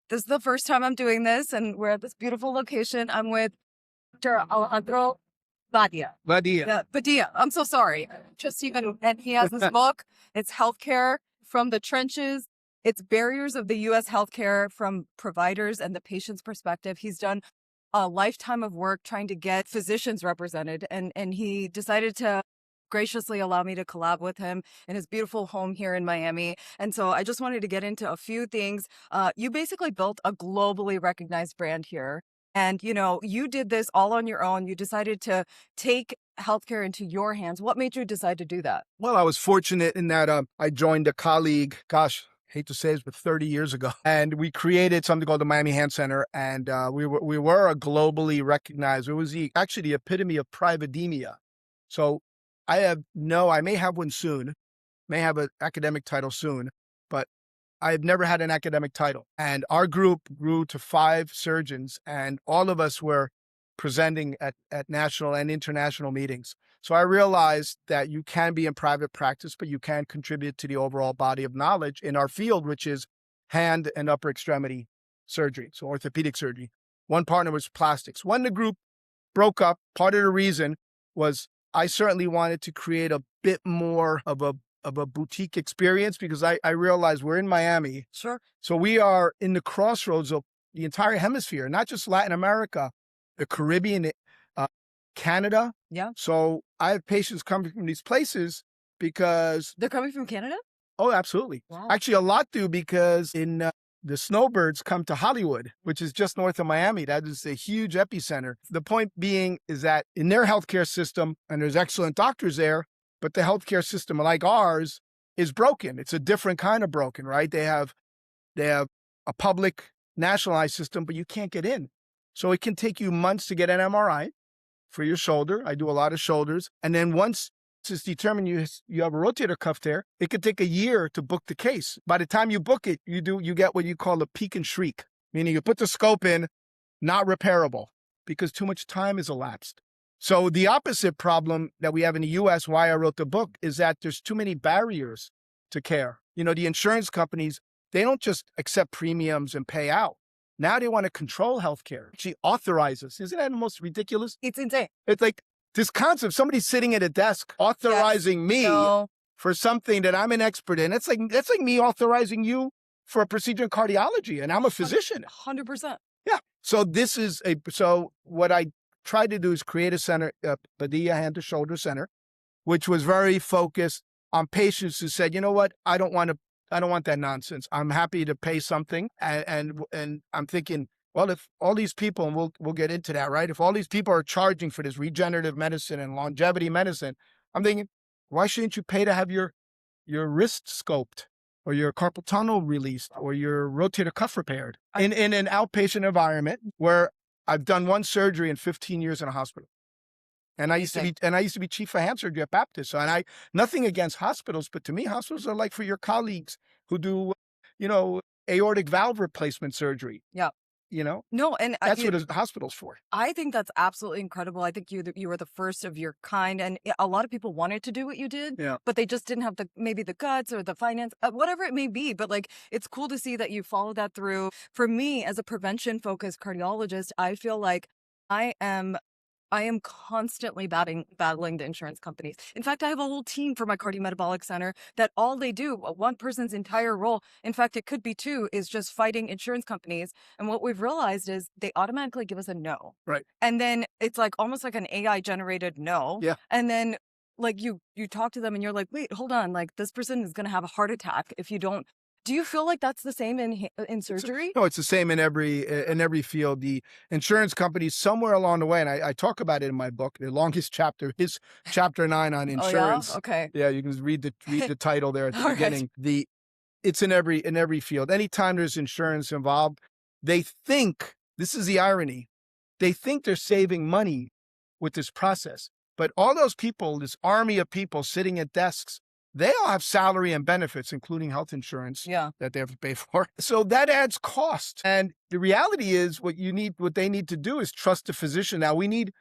This is the first time I'm doing this, and we're at this beautiful location. I'm with Dr. Alejandro Badia. Vadia. Yeah, Badia. I'm so sorry. And he has this book. It's healthcare from the trenches. It's barriers of the U.S. healthcare from providers and the patient's perspective. He's done a lifetime of work trying to get physicians represented, and he decided to graciously allow me to collab with him in his beautiful home here in Miami. And so I just wanted to get into a few things. You basically built a globally recognized brand here. And, you did this all on your own. You decided to take healthcare into your hands. What made you decide to do that? Well, I was fortunate in that I joined a colleague, gosh, hate to say this, but 30 years ago. And we created something called the Miami Hand Center. And we were a globally recognized, it was actually the epitome of privatemia. So I may have one soon, may have an academic title soon, but I've never had an academic title. And our group grew to 5 surgeons, and all of us were presenting at national and international meetings. So I realized that you can be in private practice, but you can contribute to the overall body of knowledge in our field, which is hand and upper extremity surgery, so orthopedic surgery. One partner was plastics. When the group broke up, part of the reason was I certainly wanted to create a bit more of a boutique experience, because I realized we're in Miami. Sure. So we are in the crossroads of the entire hemisphere, not just Latin America, the Caribbean, Canada. Yeah. So I have patients coming from these places because... They're coming from Canada? Oh, absolutely. Wow. Actually, a lot do, because the snowbirds come to Hollywood, which is just north of Miami. That is a huge epicenter. The point being is that in their healthcare system, and there's excellent doctors there, but the healthcare system, like ours, is broken. It's a different kind of broken, right? They have a public nationalized system, but you can't get in. So it can take you months to get an MRI for your shoulder. I do a lot of shoulders. And then once it's determined you have a rotator cuff tear, it could take a year to book the case. By the time you book it, you get what you call a peek and shriek, meaning you put the scope in, not repairable, because too much time has elapsed. So the opposite problem that we have in the U.S., why I wrote the book, is that there's too many barriers to care. The insurance companies, they don't just accept premiums and pay out. Now they want to control healthcare. She authorizes. Isn't that the most ridiculous? It's insane. It's like this concept, somebody sitting at a desk authorizing me for something that I'm an expert in. That's like me authorizing you for a procedure in cardiology, and I'm a physician. 100%. Yeah. So what I tried to do is create a center, Badia Hand to Shoulder Center, which was very focused on patients who said, you know what, I don't want that nonsense. I'm happy to pay something. And I'm thinking, well, if all these people, and we'll get into that, right? If all these people are charging for this regenerative medicine and longevity medicine, I'm thinking, why shouldn't you pay to have your wrist scoped, or your carpal tunnel released, or your rotator cuff repaired in an outpatient environment where I've done one surgery in 15 years in a hospital. And I used to be chief of hand surgery at Baptist. So, and nothing against hospitals, but to me, hospitals are like for your colleagues who do, aortic valve replacement surgery. Yeah. No, and that's what a hospital's for. I think that's absolutely incredible. I think you were the first of your kind, and a lot of people wanted to do what you did, but they just didn't have maybe the guts or the finance, whatever it may be. But it's cool to see that you followed that through. For me, as a prevention-focused cardiologist, I feel like I am constantly battling the insurance companies. In fact, I have a whole team for my Cardiometabolic Center that all they do, one person's entire role, in fact, it could be 2, is just fighting insurance companies. And what we've realized is they automatically give us a no. Right. And then it's almost like an AI generated no. Yeah. And then you talk to them and you're like, wait, hold on. This person is going to have a heart attack if you don't. Do you feel like that's the same in surgery? No, it's the same in every field. The insurance companies, somewhere along the way, and I talk about it in my book. The longest chapter is chapter 9 on insurance. Oh, yeah? Okay. Yeah, you can read the title there at the beginning. Right. It's in every field. Anytime there's insurance involved, they think, this is the irony, they think they're saving money with this process. But all those people, this army of people sitting at desks, they all have salary and benefits, including health insurance that they have to pay for. So that adds cost. And the reality is what they need to do is trust the physician. Now we need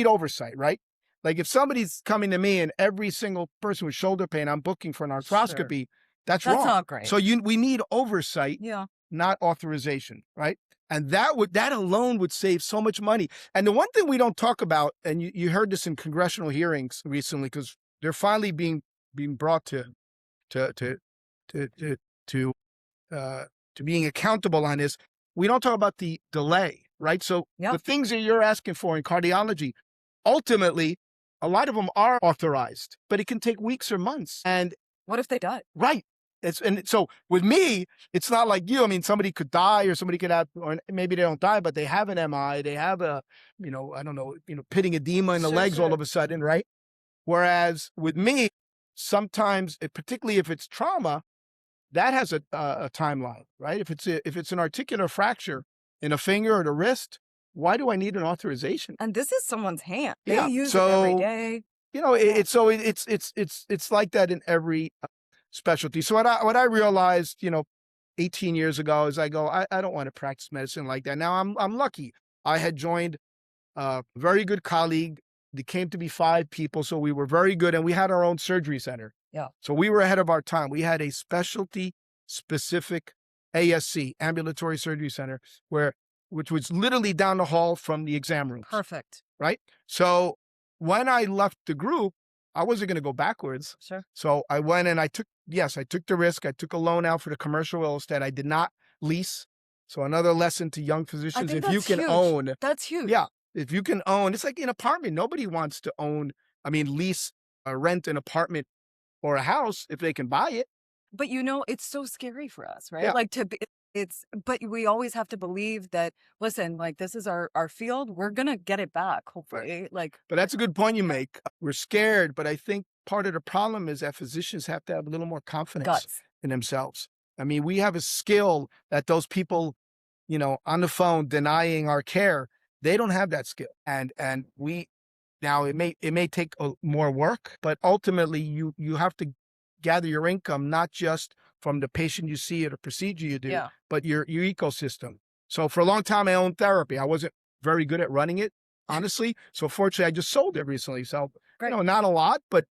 oversight, right? Like if somebody's coming to me and every single person with shoulder pain, I'm booking for an arthroscopy, that's wrong. That's not great. So we need oversight. Yeah. not authorization, right? And that alone would save so much money. And the one thing we don't talk about, and you heard this in congressional hearings recently, because they're finally being brought to to to to to to being accountable on this. We don't talk about the delay, right? So the things that you're asking for in cardiology, ultimately, a lot of them are authorized, but it can take weeks or months. And what if they die? Right. And so with me, it's not like you. I mean, somebody could die, or somebody could have, or maybe they don't die, but they have an MI, they have a, I don't know, pitting edema in the legs all of a sudden, right? Whereas with me, sometimes, particularly if it's trauma, that has a timeline, right? If it's an articular fracture in a finger or the wrist, why do I need an authorization? And this is someone's hand. They Yeah. use it every day. It's like that in every specialty. So what I realized, 18 years ago, is I don't want to practice medicine like that. Now I'm lucky. I had joined a very good colleague. They came to be 5 people, so we were very good, and we had our own surgery center. Yeah. So we were ahead of our time. We had a specialty specific ASC, ambulatory surgery center, which was literally down the hall from the exam room. Perfect. Right. So when I left the group, I wasn't going to go backwards. Sure. So I went and I took the risk. I took a loan out for the commercial real estate. I did not lease. So another lesson to young physicians, if you can own. That's huge. Yeah. If you can own, it's like an apartment. Nobody wants to lease or rent an apartment or a house if they can buy it. But it's so scary for us, right? Yeah. Like but we always have to believe that, listen, like this is our field. We're going to get it back, hopefully. Right. But that's a good point you make. We're scared, but I think part of the problem is that physicians have to have a little more confidence in themselves. I mean, we have a skill that those people, on the phone denying our care, they don't have that skill. And now it may take more work, but ultimately you have to gather your income, not just from the patient you see or the procedure you do, but your ecosystem. So for a long time, I owned therapy. I wasn't very good at running it, honestly. So fortunately, I just sold it recently. So, not a lot, but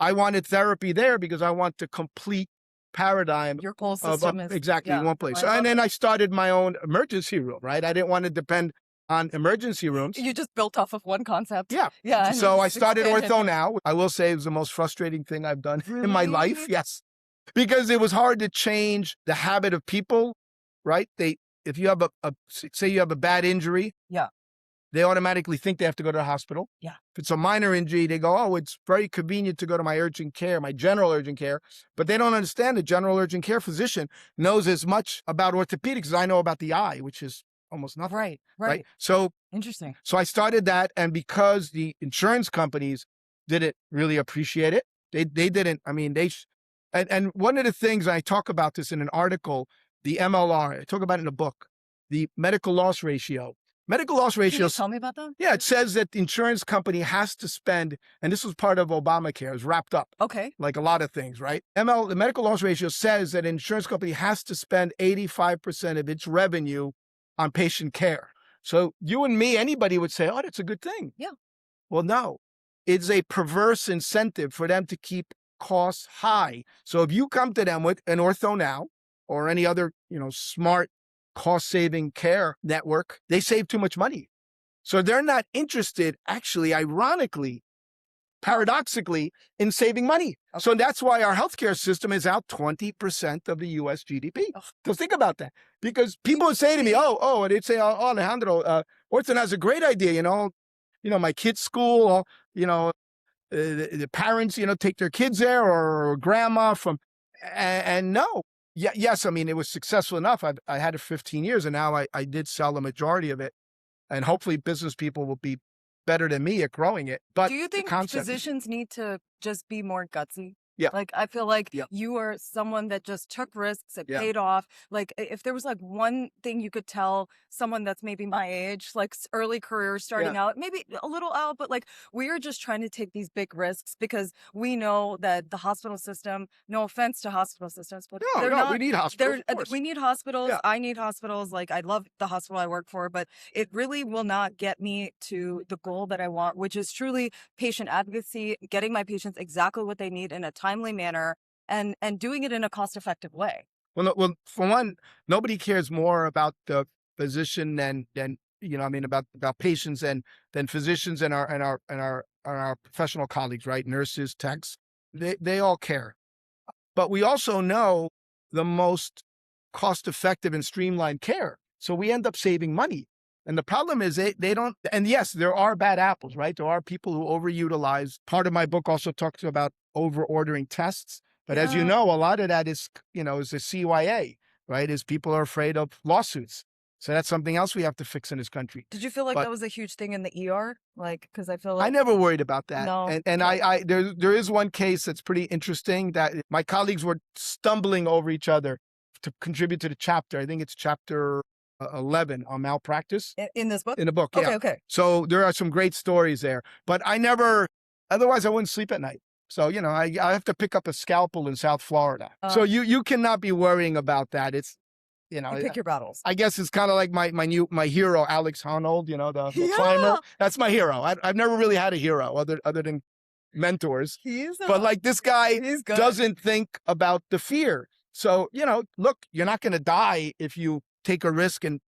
I wanted therapy there because I want the complete paradigm. Your whole system is exactly in one place. And then I started my own emergency room, right? I didn't want to depend on emergency rooms. You just built off of one concept. Yeah. Yeah. So I started Ortho Now. I will say it was the most frustrating thing I've done in my life. Yes. Because it was hard to change the habit of people, right? If you have say you have a bad injury. Yeah. They automatically think they have to go to the hospital. Yeah. If it's a minor injury, they go, oh, it's very convenient to go to my urgent care, my general urgent care. But they don't understand the general urgent care physician knows as much about orthopedics as I know about the eye, which is almost nothing. Right. So interesting. So I started that, and because the insurance companies didn't really appreciate it, they didn't. I mean, and one of the things I talk about this in an article, the MLR, I talk about it in a book, the medical loss ratio. Medical loss ratio. Can you tell me about that? Yeah, it says that the insurance company has to spend, and this was part of Obamacare, it's wrapped up. Okay. Like a lot of things, right? The medical loss ratio says that an insurance company has to spend 85% of its revenue on patient care. So you and me, anybody would say, oh, that's a good thing. Yeah. Well, no, it's a perverse incentive for them to keep costs high. So if you come to them with an Ortho Now or any other, smart cost-saving care network, they save too much money. So they're not interested, actually, ironically, paradoxically, in saving money. Okay. So that's why our healthcare system is out 20% of the U.S. GDP. So think about that. Because people would say to me, and they'd say, oh, Alejandro, Ortho has a great idea, my kids' school, the parents, take their kids there, or grandma from, and no. Yes, I mean, it was successful enough. I had it 15 years, and now I did sell the majority of it. And hopefully business people will be better than me at growing it. But do you think physicians need to just be more gutsy? Yeah. Like, I feel like you are someone that just took risks, it paid off. Like, if there was like one thing you could tell someone that's maybe my age, like early career starting out, maybe a little out, but like we are just trying to take these big risks because we know that the hospital system, no offense to hospital systems, but we need hospitals. We need hospitals. Yeah. I need hospitals. Like, I love the hospital I work for, but it really will not get me to the goal that I want, which is truly patient advocacy, getting my patients exactly what they need in a timely manner, and doing it in a cost-effective way. Well, well, for one, nobody cares more about the physician than about patients than physicians and our professional colleagues, right? Nurses, techs, they all care. But we also know the most cost-effective and streamlined care. So we end up saving money. And the problem is they don't, and yes, there are bad apples, right? There are people who overutilize. Part of my book also talks about over-ordering tests. But as you know, a lot of that is a CYA, right? Is people are afraid of lawsuits. So that's something else we have to fix in this country. Did you feel like that was a huge thing in the ER? Like, because I feel like I never worried about that. No. And there is one case that's pretty interesting that my colleagues were stumbling over each other to contribute to the chapter. I think it's chapter 11 on malpractice. In this book? In the book, yeah. Okay. So there are some great stories there. But otherwise I wouldn't sleep at night. So, I have to pick up a scalpel in South Florida. So you cannot be worrying about that. It's, you pick your battles. I guess it's kind of like my hero, Alex Honnold, the climber. That's my hero. I've never really had a hero other than mentors. But like this guy doesn't think about the fear. So, look, you're not going to die if you take a risk and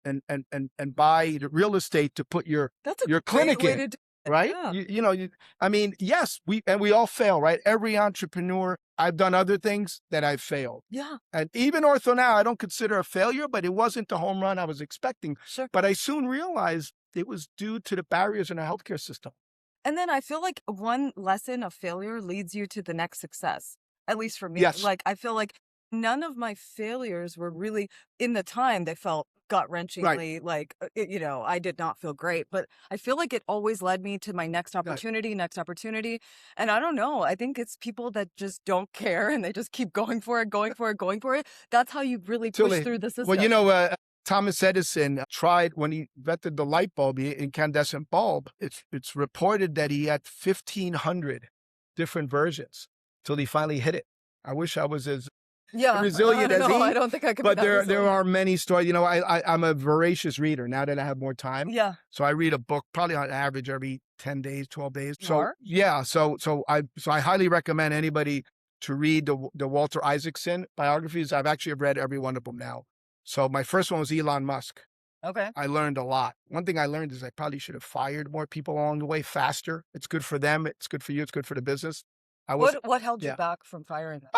buy the real estate to put your clinic in. Right? Yeah. Yes, we all fail, right? Every entrepreneur, I've done other things that I've failed. Yeah. And even ortho now, I don't consider a failure, but it wasn't the home run I was expecting. Sure. But I soon realized it was due to the barriers in our healthcare system. And then I feel like one lesson of failure leads you to the next success, at least for me. Yes. Like, I feel like none of my failures were really, in the time, they felt gut-wrenchingly, like, I did not feel great. But I feel like it always led me to my next opportunity. And I don't know. I think it's people that just don't care and they just keep going for it. That's how you really push through the system. Well, Thomas Edison tried, when he invented the light bulb, the incandescent bulb, it's reported that he had 1,500 different versions till he finally hit it. I wish I was as resilient as he. I don't think I could. But there are many stories. I'm a voracious reader now that I have more time. Yeah. So I read a book probably on average every 10 days, 12 days. Sure. So I highly recommend anybody to read the Walter Isaacson biographies. I've actually read every one of them now. So my first one was Elon Musk. Okay. I learned a lot. One thing I learned is I probably should have fired more people along the way faster. It's good for them. It's good for you. It's good for the business. What held you back from firing them?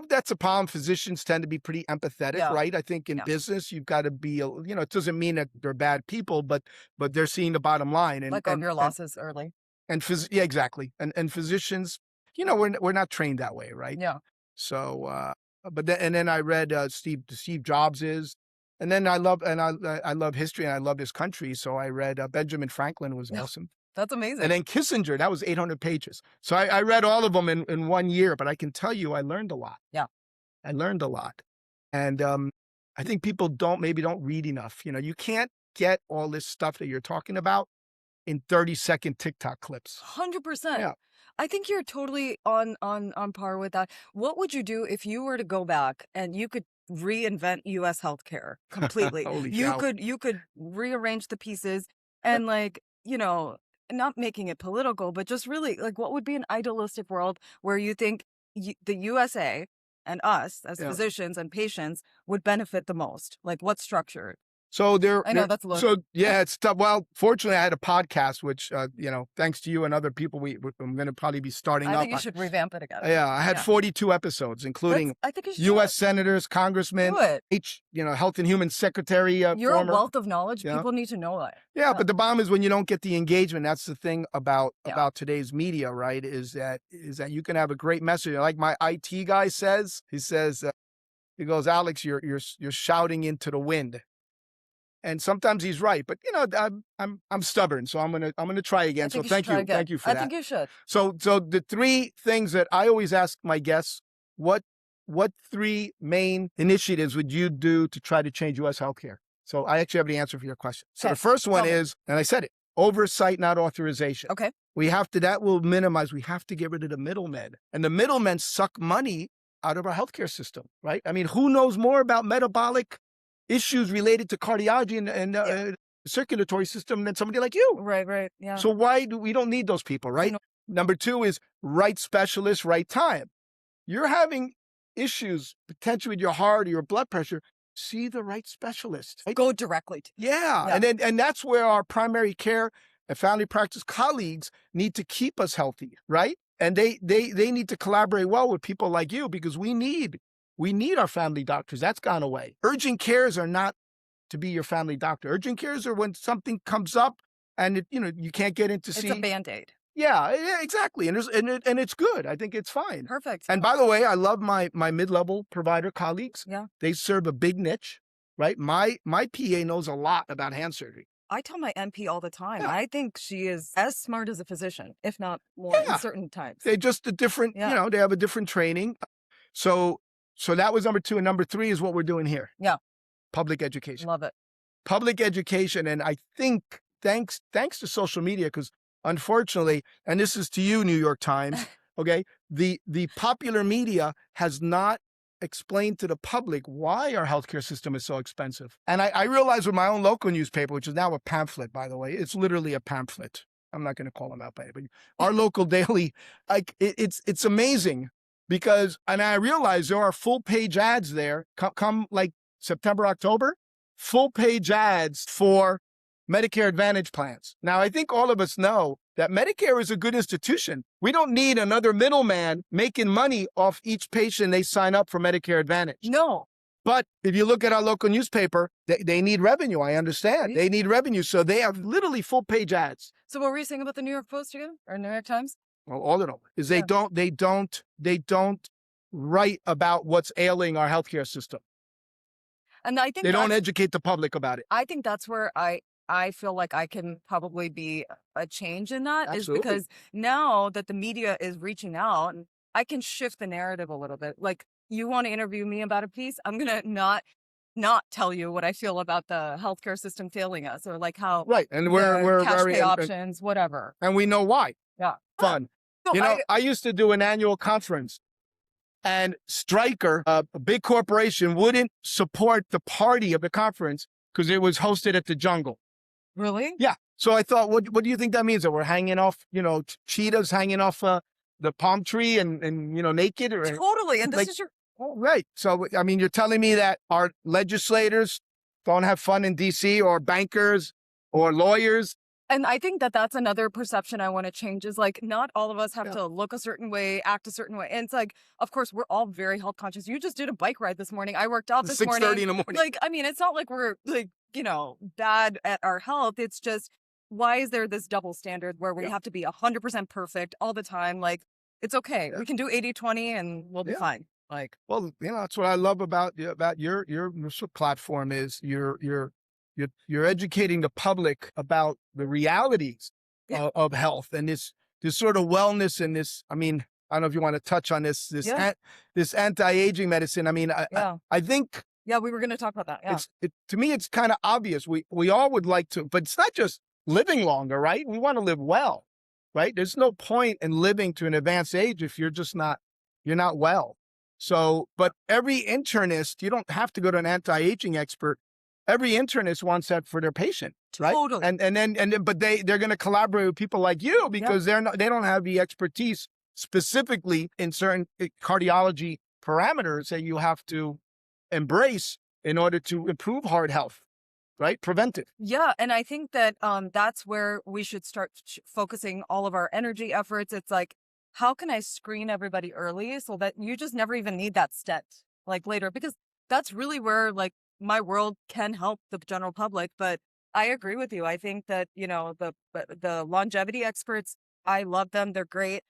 That's a problem. Physicians tend to be pretty empathetic, right? I think in business, you've got to be, it doesn't mean that they're bad people, but they're seeing the bottom line. And own your losses early. Yeah, exactly. And physicians, we're not trained that way, right? Yeah. So, then I read Steve Jobs and then I love history and I love this country. So I read Benjamin Franklin was awesome. That's amazing. And then Kissinger, that was 800 pages. So I read all of them in 1 year, but I can tell you I learned a lot. Yeah. I learned a lot. And I think people maybe don't read enough. You can't get all this stuff that you're talking about in 30-second TikTok clips. 100%. Yeah. I think you're totally on par with that. What would you do if you were to go back and you could reinvent U.S. healthcare completely? You could rearrange the pieces and not making it political, but just really what would be an idealistic world where you think the USA and us as physicians and patients would benefit the most? Like what structure? So I know that's a lot. So yeah, it's tough. Well, fortunately, I had a podcast, which thanks to you and other people, I'm going to probably be starting up. I think you should revamp it again. Yeah, I had 42 episodes, including U.S. senators, congressmen, Health and Human Secretary. You're a wealth of knowledge. People need to know that. Yeah, but the bomb is when you don't get the engagement. That's the thing about today's media, right? Is that you can have a great message. Like my IT guy says, he goes, Alex, you're shouting into the wind. And sometimes he's right, but I'm stubborn, so I'm gonna try again. So thank you for that. I think you should. So the three things that I always ask my guests: what three main initiatives would you do to try to change U.S. healthcare? So I actually have the answer for your question. So the first one is, and I said it, oversight, not authorization. Okay. That will minimize. We have to get rid of the middlemen, and the middlemen suck money out of our healthcare system, right? I mean, who knows more about metabolic issues related to cardiology and circulatory system than somebody like you? Right. Yeah. So we don't need those people, right? Number two is right specialist, right time. You're having issues potentially with your heart or your blood pressure, see the right specialist. Right? Go directly to. Yeah. And that's where our primary care and family practice colleagues need to keep us healthy, right? And they need to collaborate well with people like you, because we need our family doctors. That's gone away. Urgent cares are not to be your family doctor. Urgent cares are when something comes up and you can't get in to see. It's a Band-Aid. Yeah, exactly. And it's good. I think it's fine. Perfect. And by the way, I love my mid-level provider colleagues. Yeah. They serve a big niche, right? My PA knows a lot about hand surgery. I tell my NP all the time. Yeah. I think she is as smart as a physician, if not more in certain times. They're just a different, they have a different training. So that was number 2. And number 3 is what we're doing here. Yeah. Public education. Love it. Public education. And I think thanks to social media, because unfortunately, and this is to you, New York Times, okay, the popular media has not explained to the public why our healthcare system is so expensive. And I realized with my own local newspaper, which is now a pamphlet, by the way, it's literally a pamphlet. I'm not going to call them out by it, but our local daily, like it's amazing because, and I realized there are full page ads there come like September, October, full page ads for Medicare Advantage plans. Now, I think all of us know that Medicare is a good institution. We don't need another middleman making money off each patient they sign up for Medicare Advantage. No. But if you look at our local newspaper, they need revenue. I understand. They need revenue. So they have literally full page ads. So what were you saying about the New York Post again? Or New York Times? Well, all of them is they don't write about what's ailing our healthcare system. And I think they don't educate the public about it. I think that's where I feel like I can probably be a change in that. Absolutely. Is because now that the media is reaching out, I can shift the narrative a little bit. Like, you want to interview me about a piece, I'm going to not tell you what I feel about the healthcare system failing us, or like how right. And we're cash very pay options, whatever. And we know why. Yeah. Fun. No, I used to do an annual conference, and Stryker, a big corporation, wouldn't support the party of the conference because it was hosted at the Jungle. Really? Yeah. So I thought, what do you think that means? That we're hanging off, cheetahs hanging off the palm tree and naked? Or, totally. And this is your... Oh, right. So, I mean, you're telling me that our legislators don't have fun in D.C., or bankers or lawyers? And I think that that's another perception I want to change, is like, not all of us have to look a certain way, act a certain way. And it's like, of course, we're all very health conscious. You just did a bike ride this morning. I worked out this morning. 6:30 in the morning. Like, I mean, it's not like we're like, bad at our health. It's just, why is there this double standard where we have to be 100% perfect all the time? Like, it's okay. Yeah. We can do 80-20 and we'll be fine. Like, well, that's what I love about your platform is you're educating the public about the realities of health and this sort of wellness and this. I mean, I don't know if you want to touch on this anti-aging medicine. I mean, I think. Yeah, we were going to talk about that. Yeah. To me, it's kind of obvious. We all would like to, but it's not just living longer, right? We want to live well, right? There's no point in living to an advanced age if you're not well. So, but every internist, you don't have to go to an anti-aging expert. Every internist wants that for their patient, right? Totally. But they're going to collaborate with people like you because they don't have the expertise specifically in certain cardiology parameters that you have to embrace in order to improve heart health, right? Preventive. Yeah. And I think that that's where we should start focusing all of our energy efforts. It's like, how can I screen everybody early so that you just never even need that stent like later? Because that's really where like my world can help the general public. But I agree with you. I think that, the longevity experts, I love them. They're great.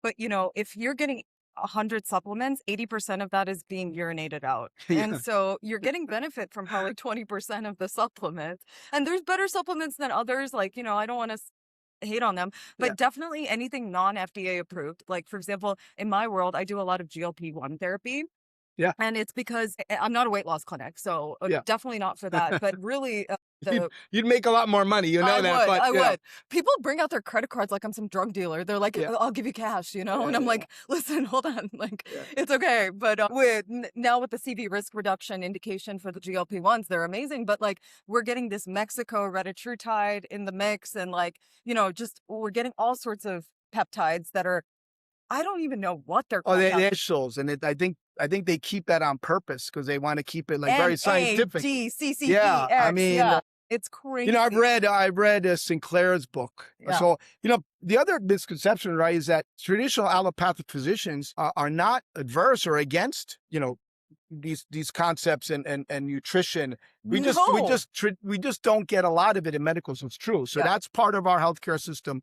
But, if you're getting 100 supplements, 80% of that is being urinated out. Yeah. And so you're getting benefit from probably 20% of the supplements. And there's better supplements than others. Like, I don't want to hate on them, but definitely anything non-FDA approved. Like, for example, in my world, I do a lot of GLP-1 therapy. Yeah. And it's because I'm not a weight loss clinic, so definitely not for that. But really, you'd make a lot more money, I would. People bring out their credit cards like I'm some drug dealer. They're like, I'll give you cash, and I'm like, listen, hold on, like it's okay. But now with the CV risk reduction indication for the GLP-1s, they're amazing. But like, we're getting this Mexico retatrutide in the mix, and like, we're getting all sorts of peptides that are, I don't even know what they're called. They're initials, and I think I think they keep that on purpose because they want to keep it like very scientific. NADCCEX. Yeah, I mean, Yeah. It's crazy. I've read Sinclair's book. Yeah. So, the other misconception, right, is that traditional allopathic physicians are not adverse or against, these concepts and nutrition. We just don't get a lot of it in medical. So it's true. So that's part of our healthcare system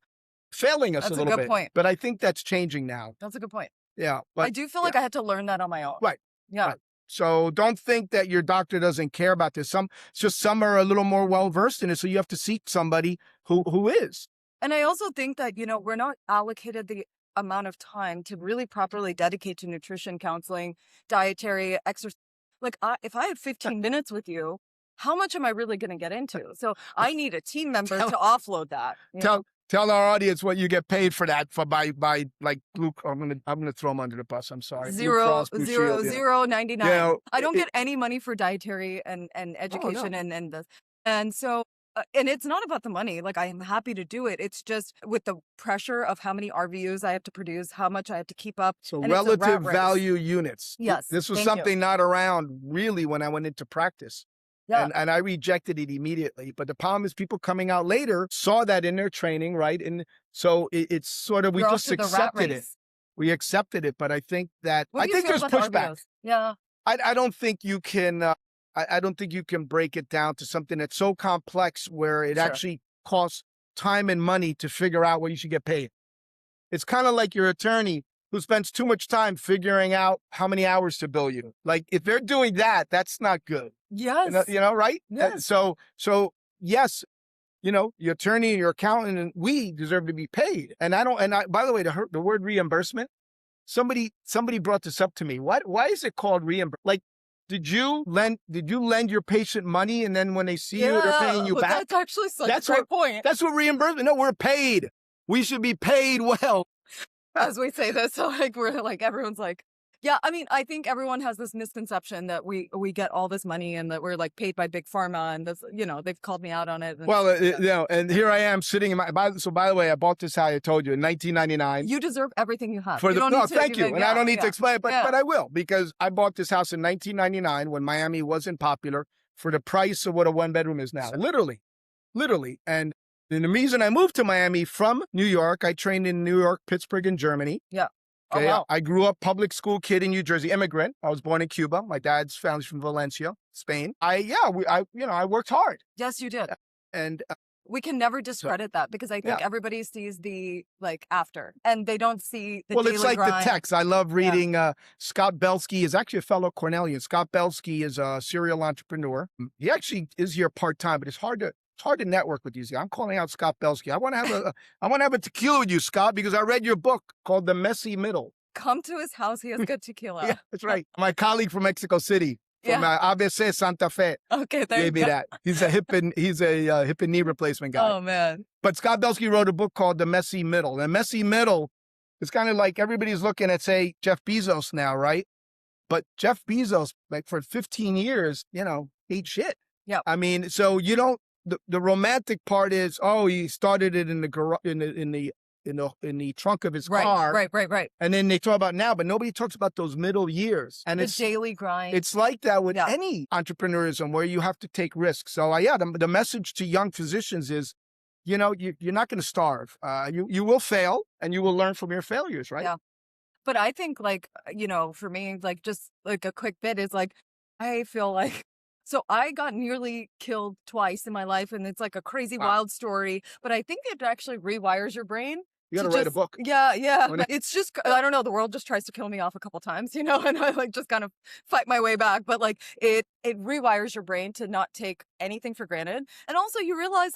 failing us That's a little bit. good point. But I think that's changing now. That's a good point. Yeah. I do feel like I had to learn that on my own. Right. Yeah. Right. So don't think that your doctor doesn't care about this. Some are a little more well-versed in it. So you have to seek somebody who is. And I also think that, we're not allocated the amount of time to really properly dedicate to nutrition counseling, dietary, exercise. Like if I had 15 minutes with you, how much am I really going to get into? So I need a team member to offload that. Tell our audience what you get paid for that by like Blue. I'm gonna throw them under the bus. I'm sorry. $0.99. I don't get any money for dietary and education and so and it's not about the money. Like I am happy to do it. It's just with the pressure of how many RVUs I have to produce, how much I have to keep up. So relative value units. Yes. This was something not around really when I went into practice. Yeah. And I rejected it immediately. But the problem is people coming out later saw that in their training, right? And so it's sort of, we just accepted it. We accepted it. But I think that, I think there's pushback. Yeah. I don't think you can, I don't think you can break it down to something that's so complex where it actually costs time and money to figure out what you should get paid. It's kind of like your attorney who spends too much time figuring out how many hours to bill you. Like if they're doing that, that's not good. Yes. Right? Yes. So yes, your attorney and your accountant and we deserve to be paid. And by the way, the word reimbursement, somebody brought this up to me. Why is it called reimbursement? Like, did you lend your patient money and then when they see you, they're paying you back? That's actually such a great point. That's what reimbursement. No, we're paid. We should be paid well. As we say this, so we're like, everyone's like, yeah, I mean, I think everyone has this misconception that we get all this money and that we're like paid by big pharma and this, they've called me out on it. And, well, and here I am sitting in by the way, I bought this house, I told you, in 1999. You deserve everything you have. Thank you. And I don't need to explain it, but I will, because I bought this house in 1999 when Miami wasn't popular for the price of what a one-bedroom is now. Literally. And the reason I moved to Miami from New York, I trained in New York, Pittsburgh, and Germany. Yeah. Okay. Oh, wow. I grew up public school kid in New Jersey, immigrant. I was born in Cuba. My dad's family's from Valencia, Spain. I worked hard. Yes, you did. And we can never discredit that because I think everybody sees the after and they don't see the daily it's like grind. The text. I love reading. Scott Belsky is actually a fellow Cornellian. Scott Belsky is a serial entrepreneur. He actually is here part-time, but it's hard to network with these guys. I'm calling out Scott Belsky. I want to have a tequila with you, Scott, because I read your book called The Messy Middle. Come to his house. He has good tequila. Yeah, that's right. My colleague from Mexico City, from ABC Santa Fe. Okay, gave me that. He's a hip and knee replacement guy. Oh man! But Scott Belsky wrote a book called The Messy Middle. The Messy Middle is kind of like everybody's looking at, say, Jeff Bezos now, right? But Jeff Bezos, like for 15 years, ate shit. Yeah. I mean, so you don't. The romantic part is, he started it in the garage, in the trunk of his car. Right. And then they talk about now, but nobody talks about those middle years. And it's daily grind. It's like that with any entrepreneurism where you have to take risks. So the message to young physicians is, you're not going to starve. You will fail and you will learn from your failures, right? Yeah. But I think for me, just a quick bit is I feel like, so I got nearly killed twice in my life, and it's like a crazy, wild story. But I think it actually rewires your brain. You got to write a book. Yeah. It's just, I don't know, the world just tries to kill me off a couple times, and I just kind of fight my way back. But it rewires your brain to not take anything for granted. And also you realize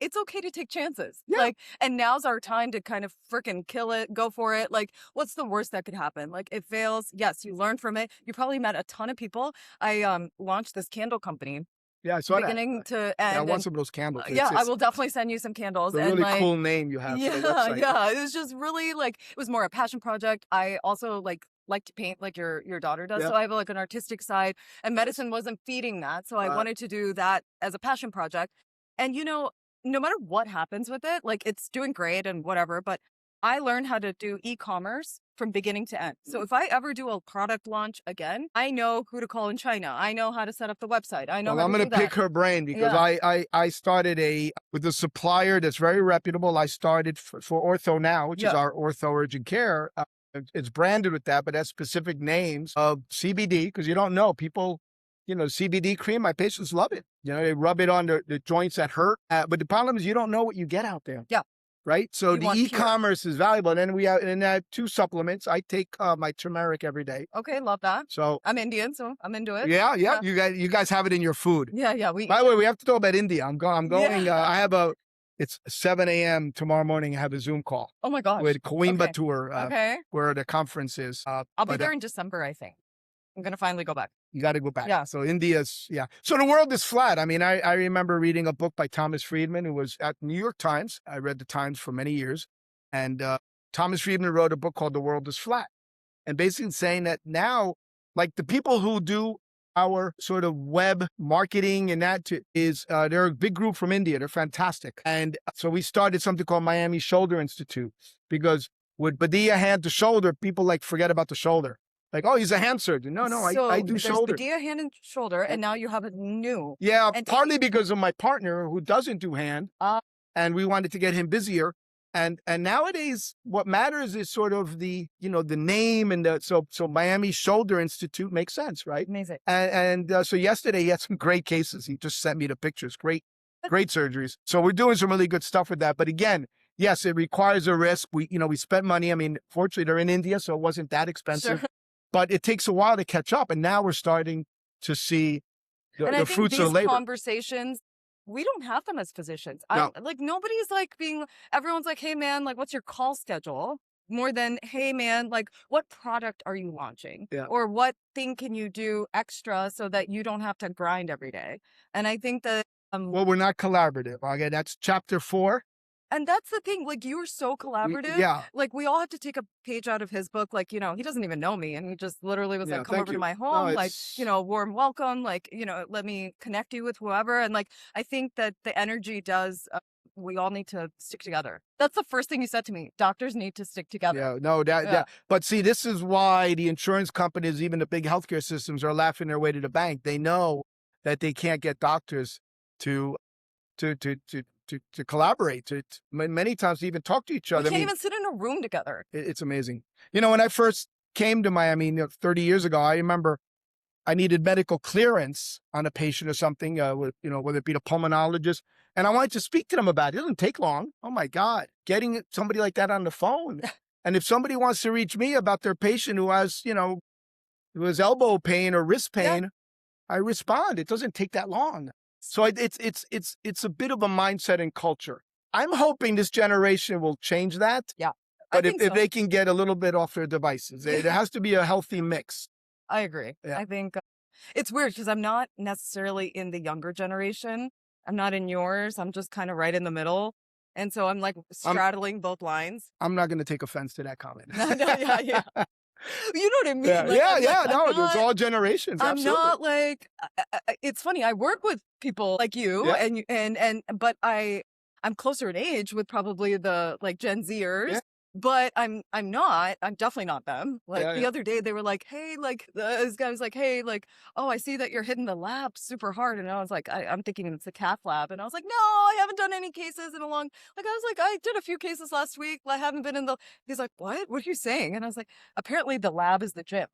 it's okay to take chances. Yeah. And now's our time to kind of freaking kill it, go for it. What's the worst that could happen? It fails. Yes, you learn from it. You probably met a ton of people. I launched this candle company. Yeah, I saw beginning that. to end. Yeah, I want some of those candles. I will definitely send you some candles. It's a really cool name you have. Yeah. It was just really it was more a passion project. I also like to paint like your daughter does. So I have an artistic side, and medicine wasn't feeding that. So I wanted to do that as a passion project. And no matter what happens with it, it's doing great and whatever, but I learned how to do e-commerce from beginning to end. So if I ever do a product launch again, I know who to call in China. I know how to set up the website. I know Well, how I'm to going do to pick that. her brain because Yeah. I started with a supplier that's very reputable. I started for Ortho Now, which is Yeah. our ortho urgent care. It's branded with that, but has specific names of CBD because you don't know people. CBD cream, my patients love it. They rub it on the joints that hurt. But the problem is you don't know what you get out there. Yeah. Right. So You the want pure. e-commerce is valuable. And then we have 2 supplements. I take my turmeric every day. Okay, love that. So I'm Indian, so I'm into it. yeah. Yeah. You guys have it in your food. Yeah. By the way, we have to talk about India. I'm going. Yeah. It's 7 a.m. tomorrow morning. I have a Zoom call Oh my gosh. with Coimbatore, Okay. where the conference is. I'll be there in December, I think. I'm going to finally go back. You got to go back. Yeah. So India's, yeah. So the world is flat. I mean, I remember reading a book by Thomas Friedman, who was at New York Times. I read the Times for many years. And Thomas Friedman wrote a book called The World is Flat. And basically saying that now, like the people who do our sort of web marketing and they're a big group from India. They're fantastic. And so we started something called Miami Shoulder Institute because with Badia hand to shoulder, people forget about the shoulder. Like, oh, he's a hand surgeon. No, I do shoulder. Badia hand and shoulder, and now you have a new. Yeah, partly because of my partner who doesn't do hand, and we wanted to get him busier. And nowadays, what matters is sort of the name and so Miami Shoulder Institute makes sense, right? Amazing. And so yesterday he had some great cases. He just sent me the pictures. Great surgeries. So we're doing some really good stuff with that. But again, yes, it requires a risk. We spent money. I mean, fortunately, they're in India, so it wasn't that expensive. Sure. But it takes a while to catch up. And now we're starting to see the fruits of labor. Conversations, we don't have them as physicians. No. Nobody's everyone's like, hey man, what's your call schedule? More than, hey man, what product are you launching? Yeah. Or what thing can you do extra so that you don't have to grind every day? And I think that well, we're not collaborative. Okay, that's chapter 4. And that's the thing, you're so collaborative. Yeah. We all have to take a page out of his book. He doesn't even know me. And he just literally was come over to my home, warm welcome, let me connect you with whoever. And I think that the energy does, we all need to stick together. That's the first thing you said to me. Doctors need to stick together. Yeah, no, that. But see, this is why the insurance companies, even the big healthcare systems, are laughing their way to the bank. They know that they can't get doctors to collaborate, many times to even talk to each other. We can't even sit in a room together. It's amazing. When I first came to Miami 30 years ago, I remember I needed medical clearance on a patient or something, whether it be the pulmonologist, and I wanted to speak to them about it. It doesn't take long. Oh my God, getting somebody like that on the phone. And if somebody wants to reach me about their patient who has, who has elbow pain or wrist pain, I respond. It doesn't take that long. So it's a bit of a mindset and culture. I'm hoping this generation will change that. Yeah. But if they can get a little bit off their devices, there has to be a healthy mix. I agree. Yeah. I think it's weird because I'm not necessarily in the younger generation. I'm not in yours. I'm just kind of right in the middle. And so I'm straddling both lines. I'm not going to take offense to that comment. Yeah. You know what I mean? No, there's all generations. I'm absolutely. not it's funny. I work with people like you but I'm closer in age with probably the Gen Zers, but I'm definitely not them. The other day they were like, hey, this guy was like, hey, oh, I see that you're hitting the lab super hard. And I was like, I'm thinking it's a cath lab. And I was like, no, I haven't done any cases in a long, I did a few cases last week. I haven't been in he's like, what are you saying? And I was like, apparently the lab is the gym.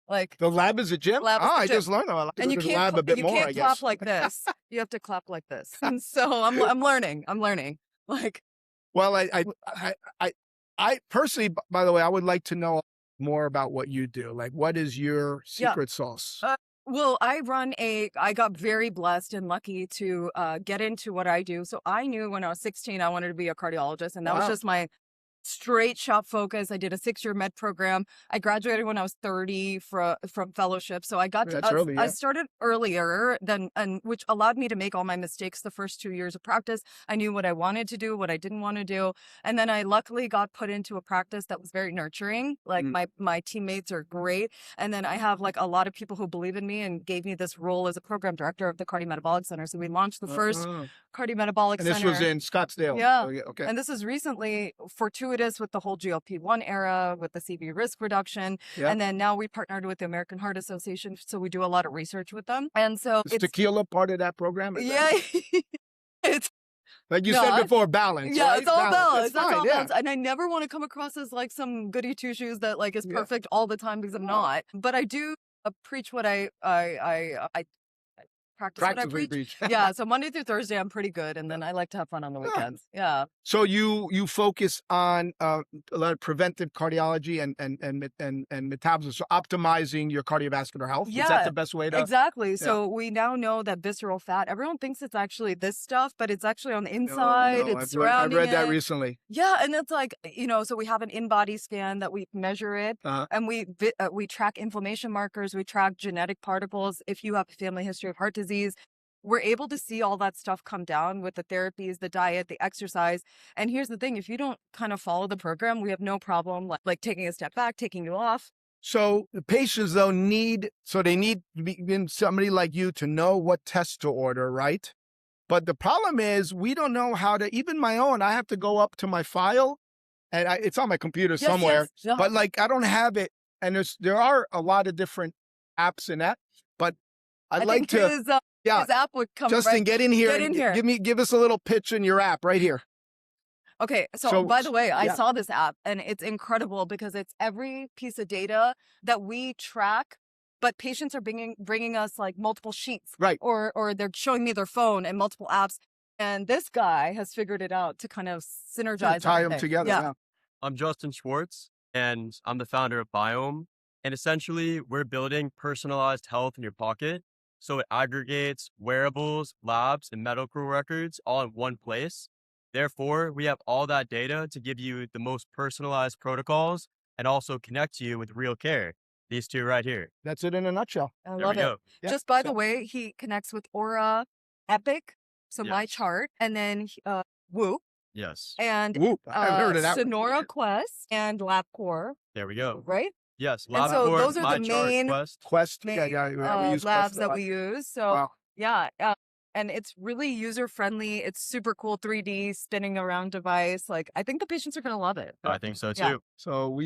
The lab is a gym? I just learned that. And you can't, you can't clap like this. You have to clap like this. And so I'm learning. Well, I personally, by the way, I would like to know more about what you do. What is your secret sauce? Well, I got very blessed and lucky to get into what I do. So I knew when I was 16, I wanted to be a cardiologist, and that was just my straight shot focus. I did a 6-year med program. I graduated when I was 30 from fellowship. So I got I started earlier and which allowed me to make all my mistakes the first 2 years of practice. I knew what I wanted to do, what I didn't want to do. And then I luckily got put into a practice that was very nurturing. My teammates are great. And then I have a lot of people who believe in me and gave me this role as a program director of the Cardiometabolic Center. So we launched the first Cardiometabolic And this Center. was in Scottsdale. Yeah. Oh, yeah. Okay. And this is recently fortuitous with the whole GLP-1 era, with the CV risk reduction. Yeah. And then now we partnered with the American Heart Association. So we do a lot of research with them. And so Is tequila part of that program? yeah, it's, Like you No, said before, balance. yeah, right? it's all balance. That's fine, all yeah. balance. And I never want to come across as like some goody two shoes that like is Yeah. perfect all the time, because I'm not. But I do preach what I practice what I Practice what you preach. preach. Yeah, so Monday through Thursday I'm pretty good, and then I like to have fun on the weekends. Yeah. So you focus on a lot of preventive cardiology and metabolism, so optimizing your cardiovascular health. Is that Yeah, the best way to? Exactly. So we now know that visceral fat, everyone thinks it's actually this stuff, but it's actually on the inside. No, It's I've surrounding read that it. recently. Yeah, and it's like, so we have an in-body scan that we measure it, and we track inflammation markers, we track genetic particles. If you have a family history of heart disease, we're able to see all that stuff come down with the therapies, the diet, the exercise. And here's the thing, if you don't kind of follow the program, we have no problem like taking a step back, taking you off. So the patients though need somebody like you to know what tests to order, right? But the problem is we don't know how to, even my own, I have to go up to my file and it's on my computer somewhere, Yes. but like I don't have it. And there are a lot of different apps in that, but I'd like to, his yeah, app would come Justin, right. get in here. Get in here. Give us a little pitch in your app right here. Okay, so by the way, I yeah. saw this app and it's incredible because it's every piece of data that we track, but patients are bringing us like multiple sheets, right? Or they're showing me their phone and multiple apps, and this guy has figured it out to kind of synergize, tie everything. them together. Yeah. Yeah. I'm Justin Schwartz, and I'm the founder of Biome. And essentially, we're building personalized health in your pocket. So it aggregates wearables, labs, and medical records all in one place. Therefore, we have all that data to give you the most personalized protocols and also connect you with real care. These two right here. That's it in a nutshell. I There love we it. go. Yeah, Just by the way, he connects with Aura, Epic, so my Yes. chart, and then Whoop, Yes. and Whoop, I haven't heard of that one. Sonora Quest and LabCorp, There we go. right? Yes. And so LabCorp, those are the MyChart, main Quest, main, yeah, we use labs Quest a that lot. we use. So Wow. yeah, and it's really user friendly. It's super cool, 3D spinning around device. Like I think the patients are gonna love it. I think so too. Yeah. So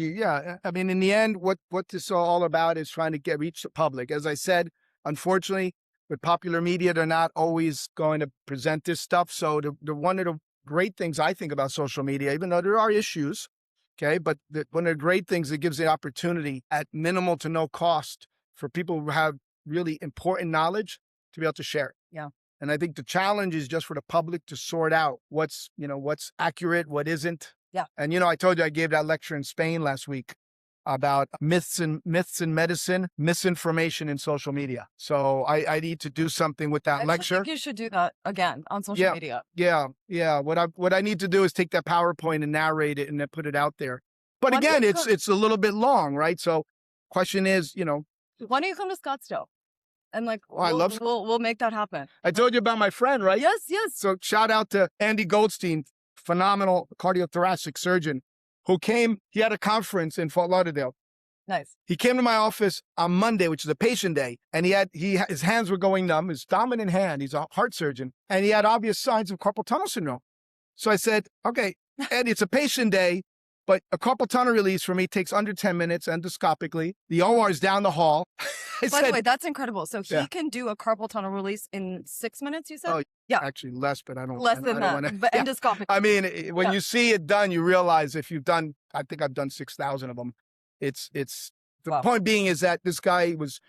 I mean, in the end, what this is all about is trying to reach the public. As I said, unfortunately, with popular media, they're not always going to present this stuff. So the one of the great things I think about social media, even though there are issues, okay, but one of the great things, it gives the opportunity at minimal to no cost for people who have really important knowledge to be able to share it. Yeah. And I think the challenge is just for the public to sort out what's accurate, what isn't. Yeah. And, I told you I gave that lecture in Spain last week about myths in medicine, misinformation in social media. So I need to do something with that I lecture. think you should do that again on social media. Yeah. What I need to do is take that PowerPoint and narrate it and then put it out there. But Why don't again, you it's a little bit long, right? So question is, Why don't you come to Scottsdale? And like, I love we'll make that happen. I told you about my friend, right? Yes. So shout out to Andy Goldstein, phenomenal cardiothoracic surgeon who came. He had a conference in Fort Lauderdale. Nice. He came to my office on Monday, which is a patient day, and his hands were going numb, his dominant hand. He's a heart surgeon, and he had obvious signs of carpal tunnel syndrome. So I said, okay, Andy, it's a patient day, but a carpal tunnel release for me takes under 10 minutes endoscopically. The OR is down the hall. By the way, that's incredible. So he can do a carpal tunnel release in 6 minutes, you said? Oh, yeah. Actually less, but I don't. Less than that, but endoscopic. I mean, when you see it done, you realize if you've done, I think I've done 6,000 of them. It's the point being is that this guy was,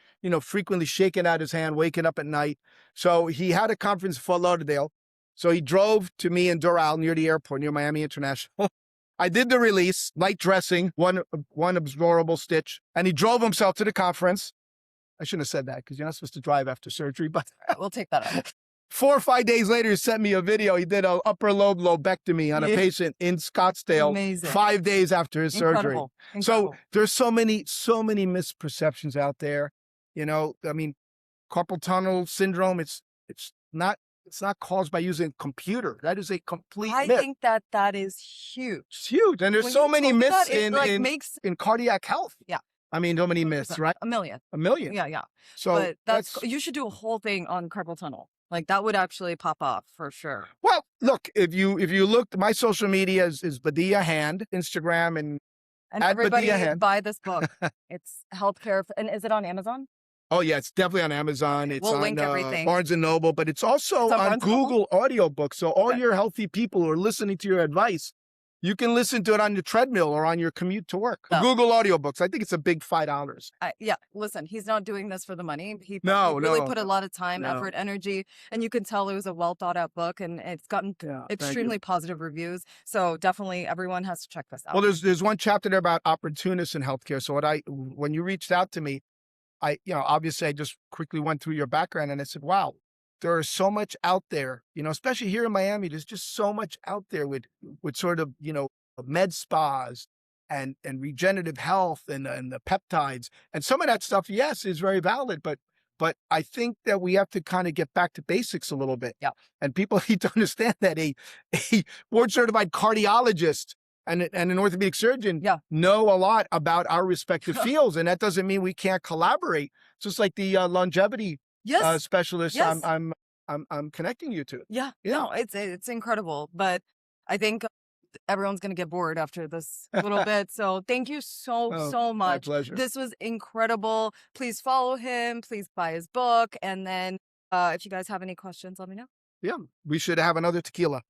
frequently shaking out his hand, waking up at night. So he had a conference in Fort Lauderdale. So he drove to me in Doral near the airport, near Miami International. I did the release, light dressing, one absorbable stitch, and he drove himself to the conference. I shouldn't have said that because you're not supposed to drive after surgery, but we'll take that out. 4 or 5 days later, he sent me a video. He did an upper lobe lobectomy on a patient in Scottsdale. Amazing. 5 days after his surgery. Incredible. So there's so many misperceptions out there. I mean, carpal tunnel syndrome, it's not caused by using a computer. That is a complete myth. I think that is huge. It's huge. And there's When so you many told me myths that, in cardiac health. Yeah. I mean, so many myths, right? A million. A million. Yeah. So But you should do a whole thing on carpal tunnel. Like that would actually pop off for sure. Well, look, if you look, my social media is Badia Hand, Instagram, and And at everybody Badia Hand. buy this book. It's healthcare. And is it on Amazon? Oh yeah, it's definitely on Amazon. It's We'll on link everything. Barnes and Noble, but it's also It's on on Barnes and Noble? Google Audiobooks. So all Okay. your healthy people who are listening to your advice, you can listen to it on your treadmill or on your commute to work. No. Google Audiobooks. I think it's a big $5. Yeah, listen, he's not doing this for the money. He No, really no. put a lot of time, No. effort, energy, and you can tell it was a well thought out book, and it's gotten Yeah, thank you. extremely positive reviews. So definitely, everyone has to check this out. Well, there's one chapter there about opportunists in healthcare. So when you reached out to me, obviously I just quickly went through your background and I said, wow, there is so much out there, especially here in Miami, there's just so much out there with sort of, med spas and regenerative health and the peptides. And some of that stuff, yes, is very valid, but I think that we have to kind of get back to basics a little bit. Yeah. And people need to understand that a board certified cardiologist and an orthopedic surgeon know a lot about our respective fields. And that doesn't mean we can't collaborate. Just like the longevity specialist Yes. I'm connecting you to. Yeah. Yeah. No, it's incredible. But I think everyone's going to get bored after this little bit. So thank you so My much. pleasure. This was incredible. Please follow him. Please buy his book. And then if you guys have any questions, let me know. Yeah. We should have another tequila.